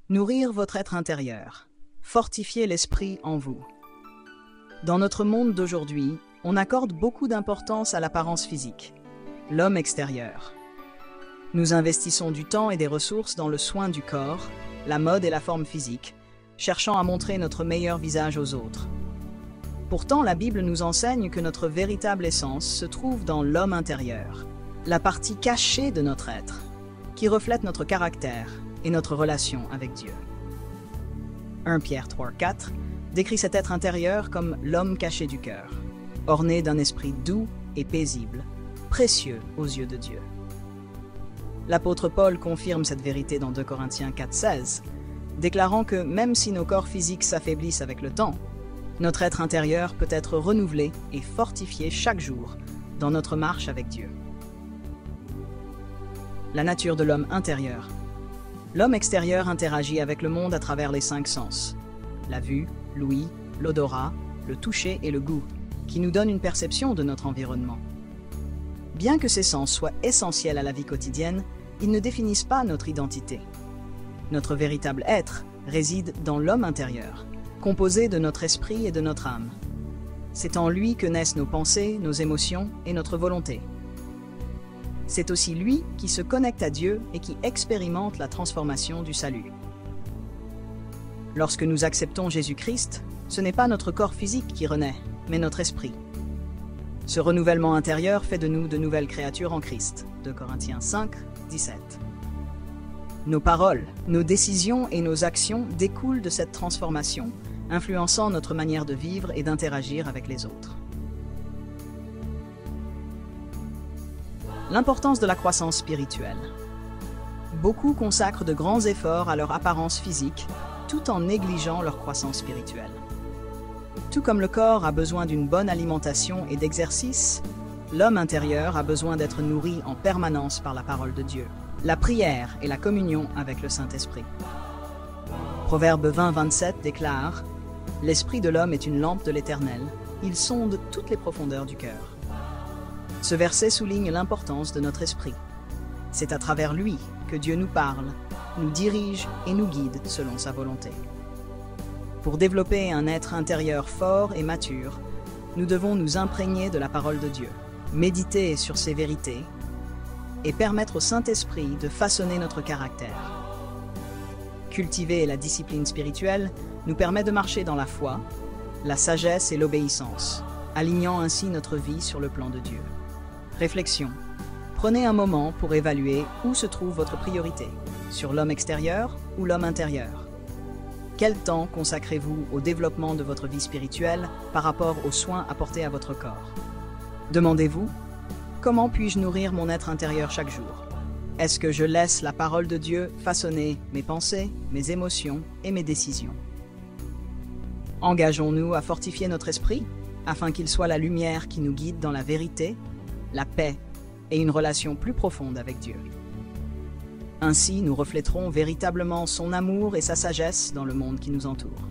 Nourrir votre être intérieur. Fortifier l'esprit en vous. Dans notre monde d'aujourd'hui, on accorde beaucoup d'importance à l'apparence physique, l'homme extérieur. Nous investissons du temps et des ressources dans le soin du corps, la mode et la forme physique, cherchant à montrer notre meilleur visage aux autres. Pourtant, la Bible nous enseigne que notre véritable essence se trouve dans l'homme intérieur, la partie cachée de notre être, qui reflète notre caractère et notre relation avec Dieu. 1 Pierre 3,4 décrit cet être intérieur comme l'homme caché du cœur, orné d'un esprit doux et paisible, précieux aux yeux de Dieu. L'apôtre Paul confirme cette vérité dans 2 Corinthiens 4,16, déclarant que même si nos corps physiques s'affaiblissent avec le temps, notre être intérieur peut être renouvelé et fortifié chaque jour dans notre marche avec Dieu. La nature de l'homme intérieur. L'homme extérieur interagit avec le monde à travers les 5 sens, la vue, l'ouïe, l'odorat, le toucher et le goût, qui nous donnent une perception de notre environnement. Bien que ces sens soient essentiels à la vie quotidienne, ils ne définissent pas notre identité. Notre véritable être réside dans l'homme intérieur, composé de notre esprit et de notre âme. C'est en lui que naissent nos pensées, nos émotions et notre volonté. C'est aussi lui qui se connecte à Dieu et qui expérimente la transformation du salut. Lorsque nous acceptons Jésus-Christ, ce n'est pas notre corps physique qui renaît, mais notre esprit. Ce renouvellement intérieur fait de nous de nouvelles créatures en Christ. 2 Corinthiens 5, 17. Nos paroles, nos décisions et nos actions découlent de cette transformation, influençant notre manière de vivre et d'interagir avec les autres. L'importance de la croissance spirituelle. Beaucoup consacrent de grands efforts à leur apparence physique, tout en négligeant leur croissance spirituelle. Tout comme le corps a besoin d'une bonne alimentation et d'exercice, l'homme intérieur a besoin d'être nourri en permanence par la parole de Dieu, la prière et la communion avec le Saint-Esprit. Proverbe 20, 27 déclare « L'esprit de l'homme est une lampe de l'Éternel, il sonde toutes les profondeurs du cœur. » Ce verset souligne l'importance de notre esprit. C'est à travers lui que Dieu nous parle, nous dirige et nous guide selon sa volonté. Pour développer un être intérieur fort et mature, nous devons nous imprégner de la parole de Dieu, méditer sur ses vérités et permettre au Saint-Esprit de façonner notre caractère. Cultiver la discipline spirituelle nous permet de marcher dans la foi, la sagesse et l'obéissance, alignant ainsi notre vie sur le plan de Dieu. Réflexion. Prenez un moment pour évaluer où se trouve votre priorité, sur l'homme extérieur ou l'homme intérieur. Quel temps consacrez-vous au développement de votre vie spirituelle par rapport aux soins apportés à votre corps? Demandez-vous, comment puis-je nourrir mon être intérieur chaque jour? Est-ce que je laisse la parole de Dieu façonner mes pensées, mes émotions et mes décisions? Engageons-nous à fortifier notre esprit afin qu'il soit la lumière qui nous guide dans la vérité, la paix et une relation plus profonde avec Dieu. Ainsi, nous reflèterons véritablement son amour et sa sagesse dans le monde qui nous entoure.